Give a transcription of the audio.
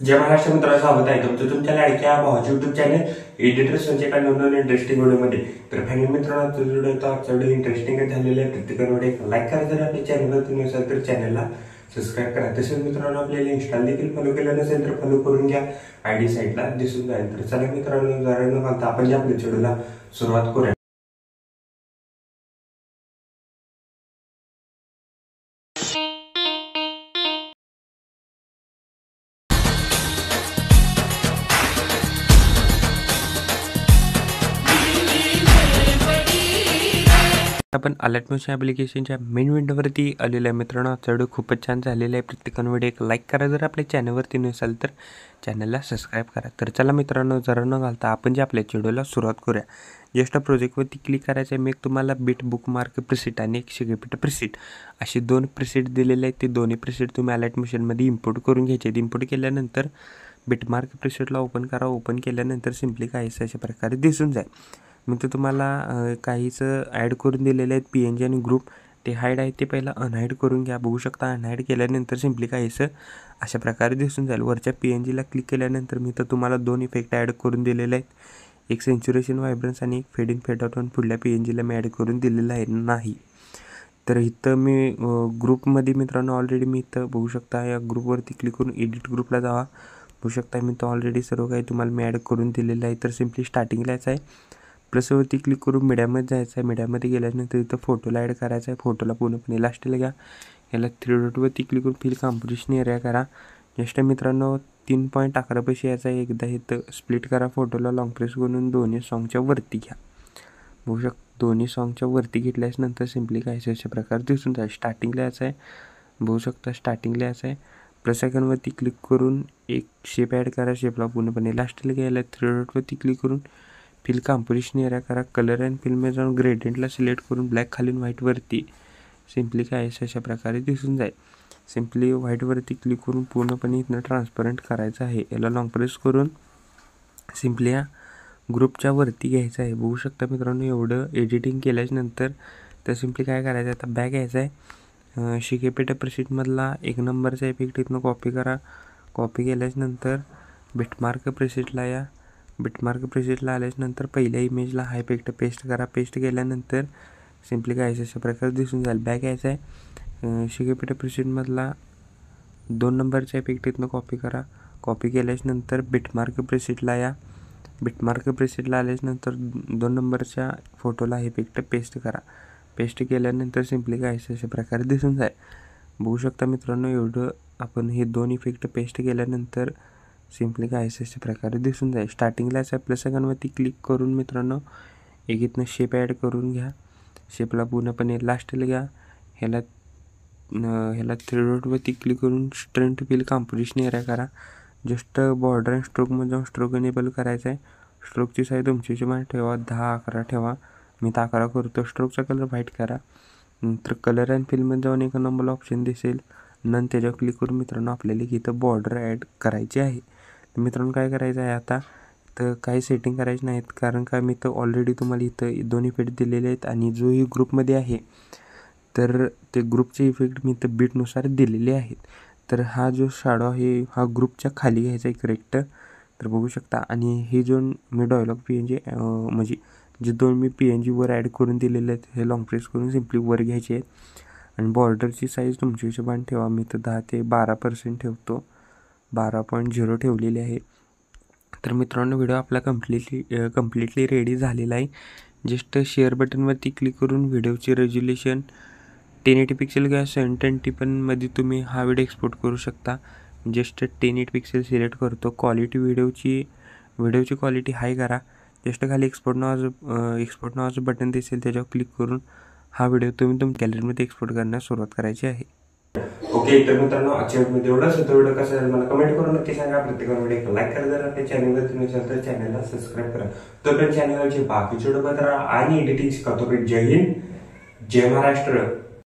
जय महाराष्ट्र मित्रांनो, स्वागत आहे तुमचं तुमच्या लाडक्या भावाच्या युट्यूब चॅनल एडिटर संजय नवीन इंटरेस्टिंग व्हिडिओमध्ये. तर फॅमिली मित्रांनो, आजचा व्हिडिओ इंटरेस्टिंग झालेला आहे. प्रत्येकाने व्हिडिओ लाईक करा, जर आपल्या चॅनलवर तुम्ही असाल तर चॅनलला सबस्क्राईब करा. तसेच मित्रांनो, आपल्याला इंस्टा देखील फॉलो केलं नसेल तर फॉलो करून घ्या, आयडी साईडला दिसून जाईल. तर चला मित्रांनो, जरा न घालता आपण जे आपल्या व्हिडिओला सुरुवात करूया. आपण अलर्ट मोशन ॲप्लिकेशनच्या मेन विंडोवरती आलेलं आहे. मित्रांनो, आजचा व्हिडिओ खूपच छान झालेला आहे. प्रत्येकाने व्हिडिओ एक लाईक करा, जर आपल्या चॅनलवरती नसाल तर चॅनलला सबस्क्राईब करा. तर चला मित्रांनो, जरा न घालता आपण जे आपल्या व्हिडिओला सुरुवात करूया. जस्ट प्रोजेक्टवरती क्लिक करायचं आहे. मी तुम्हाला बिट बुकमार्क प्रिसेट आणि एक शिगेपिट प्रिसेट असे दोन प्रिसेट दिलेले आहेत. ते दोन्ही प्रिसेट तुम्ही अलर्ट मोशनमध्ये इम्पोर्ट करून घ्यायचे आहेत. इम्पोर्ट केल्यानंतर बिटमार्क प्रिसेटला ओपन करा. ओपन केल्यानंतर सिम्पली काहीच अशा प्रकारे दिसून जाईल. मग ते तुम्हाला काहीच ॲड करून दिलेले आहेत PNG आणि ग्रुप. ते हाईड आहे ते पहिला अनहाईड करून घ्या. बघू शकता अनहाईड केल्यानंतर सिम्पली काहीच अशा प्रकारे दिसून जाईल. वरच्या PNGला क्लिक केल्यानंतर मी तर तुम्हाला दोन इफेक्ट ॲड करून दिलेले आहेत. एक सेंच्युरेशन व्हायब्रन्स आणि एक फेड इन फेड आउट. पुढल्या PNGला मी ॲड करून दिलेलं आहे नाही. तर इथं मी ग्रुपमध्ये मित्रांनो ऑलरेडी मी इथं बघू शकता. या ग्रुपवरती क्लिक करून एडिट ग्रुपला जावा. बघू शकता मी तर ऑलरेडी सर्व काही तुम्हाला मी ॲड करून दिलेलं आहे. तर सिम्पली स्टार्टिंगला यायचं आहे. प्लसवरती क्लिक करून मीडियामध्ये जायचं आहे. मीडियामध्ये गेल्यानंतर इथं फोटोला ॲड करायचा आहे. फोटोला पूर्णपणे लास्टला घ्या. याला 3 डॉटवरती क्लिक करून फिल कॉम्पोजिशन एरिया करा. जस्ट मित्रांनो 3.11 पैसे यायचा आहे. एकदा इथं स्प्लिट करा. फोटोला लॉंग प्रेस करून दोन्ही सॉंगच्या वरती घ्या. बघू शकता दोन्ही सॉंगच्या वरती घेतल्यास नंतर सिम्पली काय अशा प्रकारे दिसून जाईल. स्टार्टिंगला यायचं आहे. बघू शकता स्टार्टिंगला यायचं आहे. प्लस आयकॉनवरती क्लिक करून एक शेप ॲड करा. शेपला पूर्णपणे लास्टला घ्यायला 3 डॉटवरती क्लिक करून फिल कॉम्पोजिशन एरिया करा. कलर अँड फिल्ममध्ये जाऊन ग्रेडियंटला सिलेक्ट करून ब्लॅक खालीन व्हाईटवरती सिम्पली काय अशा प्रकारे दिसून जाईल. सिम्पली व्हाईटवरती क्लिक करून पूर्णपणे इथनं ट्रान्सपरंट करायचं आहे. याला लॉंग प्रेस करून सिम्पली या ग्रुपच्या वरती घ्यायचं आहे. बघू शकता मित्रांनो, एवढं एडिटिंग केल्याच्यानंतर तर सिम्पली काय करायचं आहे, आता बॅक यायचं आहे. शिकेपेट प्रिसेटमधला 1 नंबरचा इफेक्ट इथनं कॉपी करा. कॉपी केल्याच्यानंतर बिटमार्क प्रिसेटला या. बिटमार्क प्रिसेटला आल्याच्यानंतर पहिल्या इमेजला हा इफेक्ट पेस्ट करा. पेस्ट केल्यानंतर सिम्पली काय अशा प्रकारे दिसून जाईल. बॅक यायचं आहे. शिकेपेट प्रिसेटमधला 2 नंबरचा इफेक्ट इथनं कॉपी करा. कॉपी केल्याच्यानंतर बिटमार्क प्रिसेटला या. बिटमार्क प्रिसेटला आल्याच्यानंतर 2 नंबरच्या फोटोला हे इफेक्ट पेस्ट करा. पेस्ट केल्यानंतर सिम्पली काय अशा प्रकारे दिसून जाईल. बघू शकता मित्रांनो, एवढं आपण हे 2 इफेक्ट पेस्ट केल्यानंतर सिम्पली काय अशा प्रकारे दिसून जाईल. स्टार्टिंगला अशा प्लस आयकॉनवरती क्लिक करून मित्रांनो एक इथनं शेप ॲड करून घ्या. शेपला पूर्णपणे लास्टला घ्या. ह्याला 3 डॉटवरती क्लिक करून stretch to fill composition area करा. जस्ट बॉर्डर अँड स्ट्रोकमध्ये जाऊन स्ट्रोक एनेबल करायचं आहे. स्ट्रोकची साईज तुमची हिशोबाने ठेवा. 10-11 ठेवा. मी 11 करतो. स्ट्रोकचा कलर व्हाईट करा. नंतर कलर अँड फिल्ममध्ये जाऊन एक नंबरला ऑप्शन दिसेल. नंतर त्याच्यावर क्लिक करून मित्रांनो आपल्याला इथं बॉर्डर ॲड करायची आहे. तर मित्रांनो काय करायचं आहे, आता तर काही सेटिंग करायची नाहीत, कारण का मी तर ऑलरेडी तुम्हाला इथं 2 इफेक्ट दिलेले आहेत आणि जो ही ग्रुपमध्ये आहे तर ते ग्रुपचे इफेक्ट मी इथं बीटनुसार दिलेले आहेत. तर हा जो शॅडो आहे हा ग्रुपच्या खाली घ्यायचा आहे करेक्ट. तर बघू शकता. आणि हे जो मी डायलॉग PNG म्हणजे जे 2 मी PNG वर ॲड करून दिलेले आहेत हे लॉंग प्रेस करून सिम्पली वर घ्यायचे आहेत. आणि बॉर्डरची साईज तुमच्या हिशोबाने ठेवा. मी तर 10 ते 12% ठेवतो. 12.0 ठेवलेली आहे. तर मित्रांनो, व्हिडिओ आपला कम्प्लिटली रेडी झालेला आहे. जस्ट शेअर बटनवरती क्लिक करून व्हिडिओची रेझोल्युशन 1080 पिक्सेल किंवा 720p मध्ये तुम्ही हा व्हिडिओ एक्सपोर्ट करू शकता. जस्ट 1080 पिक्सेल सिलेक्ट करतो. क्वालिटी व्हिडिओची क्वालिटी हाय करा. जस्ट खाली एक्सपोर्ट नावाचं बटन दिसेल, त्याच्यावर क्लिक करून हा व्हिडिओ तुम्ही तुमच्या गॅलरीमध्ये एक्सपोर्ट करण्यास सुरुवात करायची आहे. ओके, तर मित्रांनो आजच्या व्हिडिओ एवढाच होता. व्हिडिओ कसा झाला मला कमेंट करून नक्की सांगा. प्रत्येकाने व्हिडिओ लाईक करा, जर आपल्या चॅनलवर तुम्ही असाल तर चॅनलला सबस्क्राईब करा. तोपर्यंत चॅनलवरचे बाकीचे व्हिडिओ बघा आणि एडिटिंग शिका. तोपर्यंत जय हिंद, जय महाराष्ट्र.